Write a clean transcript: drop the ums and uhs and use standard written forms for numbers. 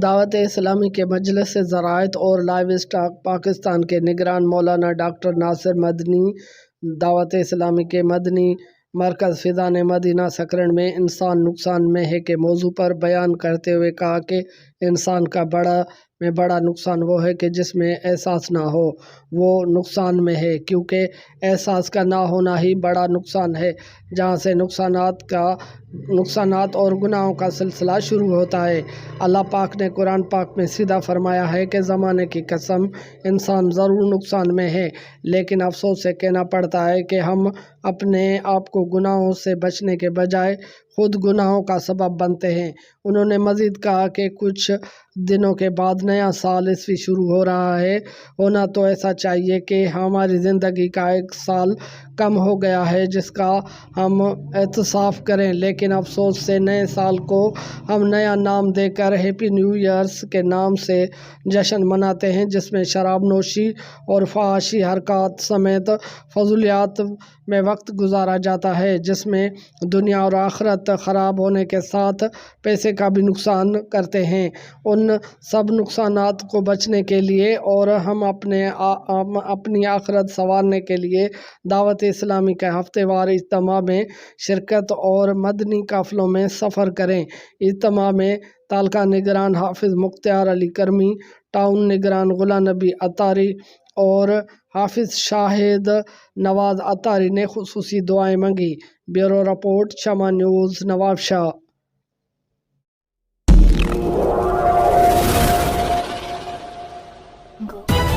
دعوت اسلامی کے مجلس زراعت اور لائیو اسٹاک پاکستان کے نگران مولانا ڈاکٹر ناصر مدنی دعوت اسلامی کے مدنی مرکز فیضان مدینہ سکرن میں انسان نقصان میں ہے کے موضوع پر بیان کرتے ہوئے کہا کہ انسان کا بڑا نقصان وہ ہے کہ جس میں احساس نہ ہو، وہ نقصان میں ہے، کیونکہ احساس کا نہ ہونا ہی بڑا نقصان ہے، جہاں سے نقصانات اور گناہوں کا سلسلہ شروع ہوتا ہے۔ اللہ پاک نے قرآن پاک میں سیدھا فرمایا ہے کہ زمانے کی قسم انسان ضرور نقصان میں ہے، لیکن افسوس سے کہنا پڑتا ہے کہ ہم اپنے آپ کو گناہوں سے بچنے کے بجائے خود گناہوں کا سبب بنتے ہیں۔ انہوں نے مزید کہا کہ کچھ دنوں کے بعد نیا سال عیسوی شروع ہو رہا ہے، ہونا تو ایسا چاہیے کہ ہماری زندگی کا ایک سال کم ہو گیا ہے جس کا ہم احتساب کریں، لیکن افسوس سے نئے سال کو ہم نیا نام دے کر ہیپی نیو ایئرس کے نام سے جشن مناتے ہیں، جس میں شراب نوشی اور فحاشی حرکات سمیت فضولیات میں وقت گزارا جاتا ہے، جس میں دنیا اور آخرت خراب ہونے کے ساتھ پیسے کا بھی نقصان کرتے ہیں۔ ان سب نقصانات کو بچنے کے لیے اور ہم اپنی آخرت سنوارنے کے لیے دعوت اسلامی کے ہفتے وار اجتماع میں شرکت اور مدنی قافلوں میں سفر کریں۔ اجتماع میں تعلقہ نگران حافظ مختار علی کرمی، ٹاؤن نگران غلام نبی اتاری اور حافظ شاہد نواز اتاری نے خصوصی دعائیں مانگی۔ بیورو رپورٹ، شمع نیوز، نواب شاہ۔ Go.